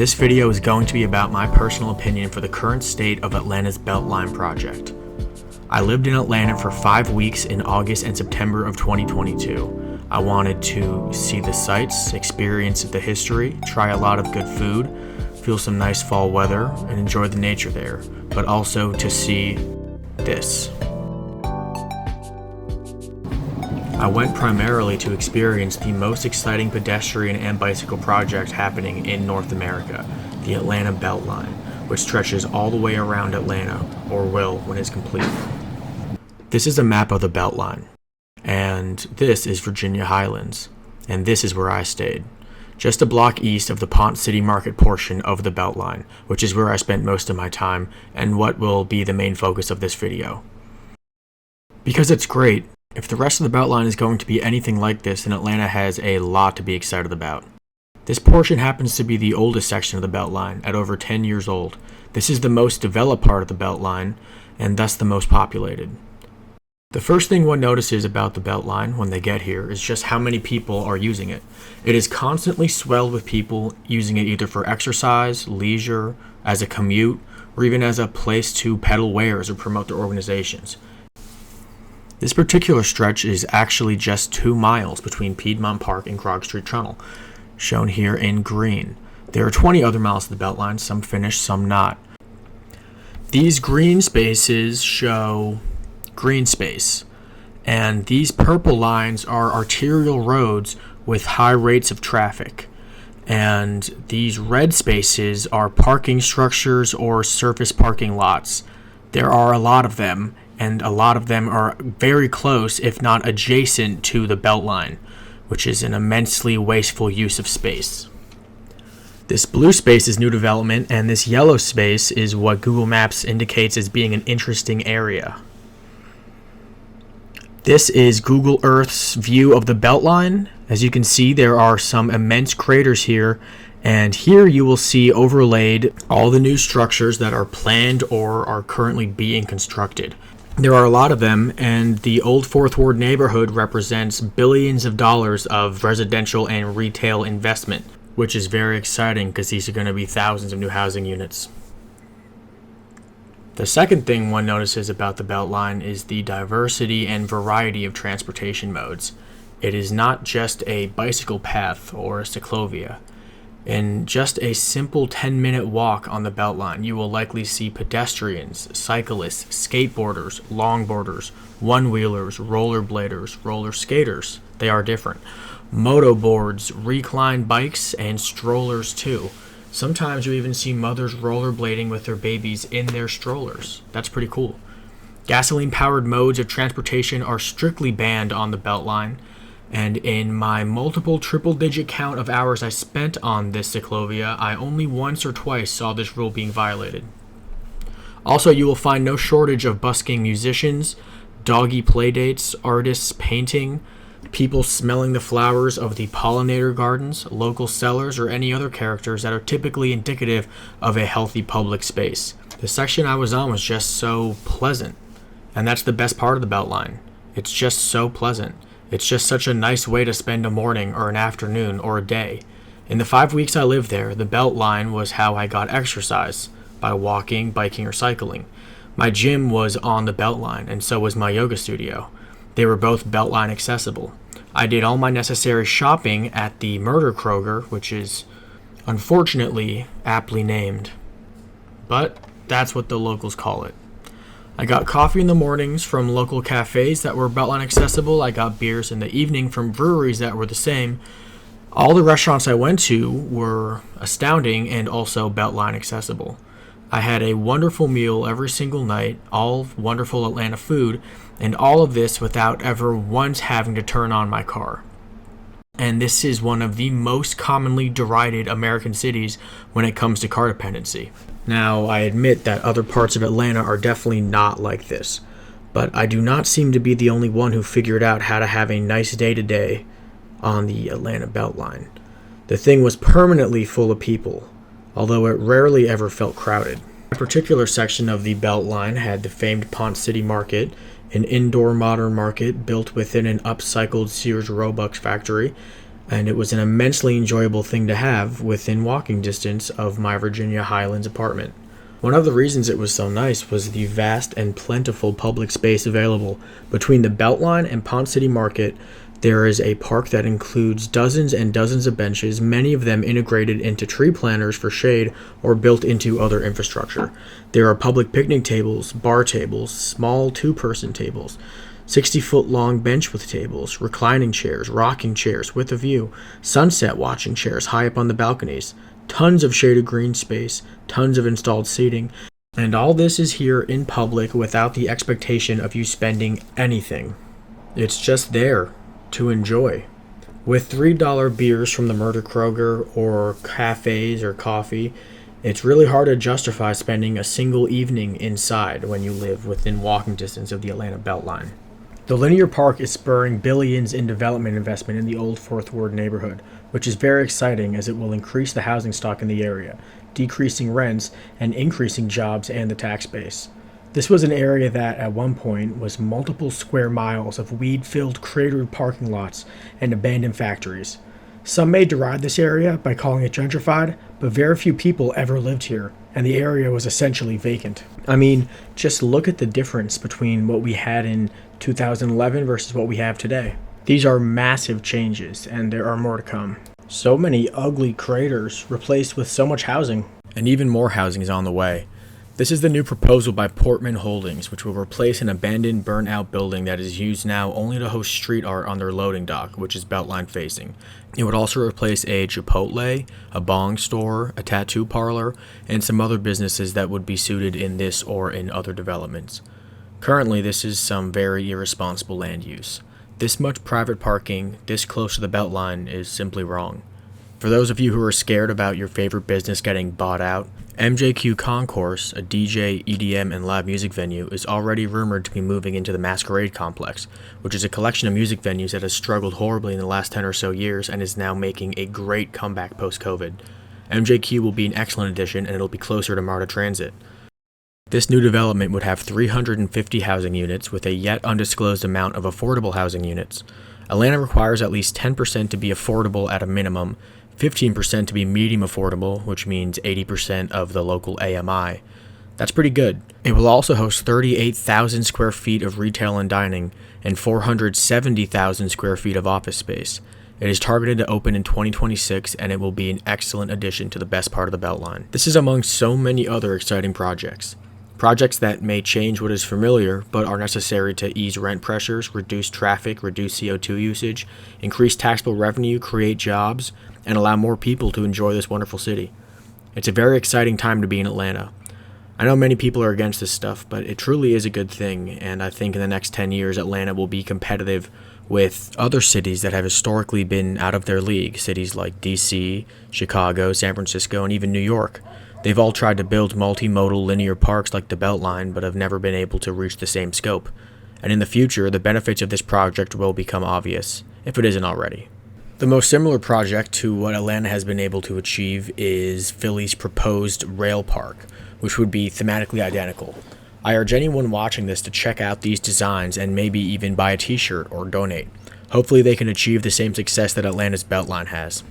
This video is going to be about my personal opinion for the current state of Atlanta's Beltline project. I lived in Atlanta for 5 weeks in August and September of 2022. I wanted to see the sights, experience the history, try a lot of good food, feel some nice fall weather, and enjoy the nature there, but also to see this. I went primarily to experience the most exciting pedestrian and bicycle project happening in North America, the Atlanta Beltline, which stretches all the way around Atlanta, or will when it's complete. This is a map of the Beltline, and this is Virginia Highlands, and this is where I stayed, just a block east of the Ponce City Market portion of the Beltline, which is where I spent most of my time and what will be the main focus of this video. Because it's great. If the rest of the Beltline is going to be anything like this, then Atlanta has a lot to be excited about. This portion happens to be the oldest section of the Beltline, at over 10 years old. This is the most developed part of the Beltline, and thus the most populated. The first thing one notices about the Beltline when they get here is just how many people are using it. It is constantly swelled with people using it either for exercise, leisure, as a commute, or even as a place to peddle wares or promote their organizations. This particular stretch is actually just 2 miles between Piedmont Park and Krog Street Tunnel, shown here in green. There are 20 other miles of the Beltline, some finished, some not. These green spaces show green space, and these purple lines are arterial roads with high rates of traffic. And these red spaces are parking structures or surface parking lots. There are a lot of them, and a lot of them are very close, if not adjacent, to the Beltline, which is an immensely wasteful use of space. This blue space is new development, and this yellow space is what Google Maps indicates as being an interesting area. This is Google Earth's view of the Beltline. As you can see, there are some immense craters here, and here you will see overlaid all the new structures that are planned or are currently being constructed. There are a lot of them, and the old Fourth Ward neighborhood represents billions of dollars of residential and retail investment, which is very exciting because these are going to be thousands of new housing units. The second thing one notices about the Beltline is the diversity and variety of transportation modes. It is not just a bicycle path or a cyclovia. In just a simple 10-minute walk on the Beltline, you will likely see pedestrians, cyclists, skateboarders, longboarders, one-wheelers, rollerbladers, roller skaters. They are different. Motoboards, recline bikes, and strollers too. Sometimes you even see mothers rollerblading with their babies in their strollers. That's pretty cool. Gasoline-powered modes of transportation are strictly banned on the Beltline, and in my multiple triple-digit count of hours I spent on this cyclovia, I only once or twice saw this rule being violated. Also, you will find no shortage of busking musicians, doggy playdates, artists painting, people smelling the flowers of the pollinator gardens, local sellers, or any other characters that are typically indicative of a healthy public space. The section I was on was just so pleasant, and that's the best part of the Beltline. It's just so pleasant. It's just such a nice way to spend a morning or an afternoon or a day. In the 5 weeks I lived there, the Beltline was how I got exercise, by walking, biking, or cycling. My gym was on the Beltline, and so was my yoga studio. They were both Beltline accessible. I did all my necessary shopping at the Murder Kroger, which is unfortunately aptly named, but that's what the locals call it. I got coffee in the mornings from local cafes that were Beltline accessible. I got beers in the evening from breweries that were the same. All the restaurants I went to were astounding and also Beltline accessible. I had a wonderful meal every single night, all wonderful Atlanta food, and all of this without ever once having to turn on my car. And this is one of the most commonly derided American cities when it comes to car dependency. Now, I admit that other parts of Atlanta are definitely not like this, but I do not seem to be the only one who figured out how to have a nice day-to-day on the Atlanta Beltline. The thing was permanently full of people, although it rarely ever felt crowded. A particular section of the Beltline had the famed Ponce City Market, an indoor modern market built within an upcycled Sears Roebuck factory, and it was an immensely enjoyable thing to have within walking distance of my Virginia Highlands apartment. One of the reasons it was so nice was the vast and plentiful public space available. Between the Beltline and Pond City Market, there is a park that includes dozens and dozens of benches, many of them integrated into tree planters for shade or built into other infrastructure. There are public picnic tables, bar tables, small two-person tables, 60-foot-long bench with tables, reclining chairs, rocking chairs with a view, sunset watching chairs high up on the balconies, tons of shaded green space, tons of installed seating, and all this is here in public without the expectation of you spending anything. It's just there to enjoy. With $3 beers from the Murder Kroger or cafes or coffee, it's really hard to justify spending a single evening inside when you live within walking distance of the Atlanta Beltline. The linear park is spurring billions in development investment in the Old Fourth Ward neighborhood, which is very exciting as it will increase the housing stock in the area, decreasing rents and increasing jobs and the tax base. This was an area that, at one point, was multiple square miles of weed-filled cratered parking lots and abandoned factories. Some may deride this area by calling it gentrified, but very few people ever lived here, and the area was essentially vacant. I mean, just look at the difference between what we had in 2011 versus what we have today. These are massive changes, and there are more to come. So many ugly craters replaced with so much housing. And even more housing is on the way. This is the new proposal by Portman Holdings, which will replace an abandoned, burnt-out building that is used now only to host street art on their loading dock, which is Beltline facing. It would also replace a Chipotle, a bong store, a tattoo parlor, and some other businesses that would be suited in this or in other developments. Currently, this is some very irresponsible land use. This much private parking this close to the Beltline is simply wrong. For those of you who are scared about your favorite business getting bought out, MJQ Concourse, a DJ, EDM, and live music venue, is already rumored to be moving into the Masquerade Complex, which is a collection of music venues that has struggled horribly in the last 10 or so years and is now making a great comeback post-COVID. MJQ will be an excellent addition, and it'll be closer to MARTA Transit. This new development would have 350 housing units with a yet undisclosed amount of affordable housing units. Atlanta requires at least 10% to be affordable at a minimum, 15% to be medium affordable, which means 80% of the local AMI. That's pretty good. It will also host 38,000 square feet of retail and dining and 470,000 square feet of office space. It is targeted to open in 2026, and it will be an excellent addition to the best part of the Beltline. This is among so many other exciting projects. Projects that may change what is familiar, but are necessary to ease rent pressures, reduce traffic, reduce CO2 usage, increase taxable revenue, create jobs, and allow more people to enjoy this wonderful city. It's a very exciting time to be in Atlanta. I know many people are against this stuff, but it truly is a good thing, and I think in the next 10 years, Atlanta will be competitive with other cities that have historically been out of their league, cities like DC, Chicago, San Francisco, and even New York. They've all tried to build multi-modal linear parks like the Beltline, but have never been able to reach the same scope. And in the future, the benefits of this project will become obvious, if it isn't already. The most similar project to what Atlanta has been able to achieve is Philly's proposed rail park, which would be thematically identical. I urge anyone watching this to check out these designs and maybe even buy a t-shirt or donate. Hopefully they can achieve the same success that Atlanta's Beltline has.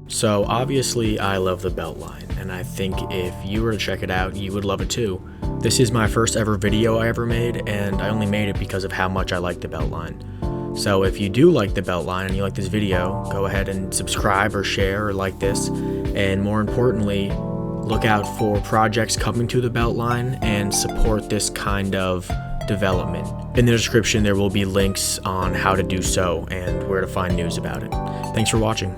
So obviously I love the Beltline, and I think if you were to check it out, you would love it too. This is my first ever video I ever made, and I only made it because of how much I like the Beltline. So if you do like the Beltline and you like this video, go ahead and subscribe or share or like this, and more importantly, look out for projects coming to the Beltline and support this kind of development. In the description there will be links on how to do so and where to find news about it. Thanks for watching.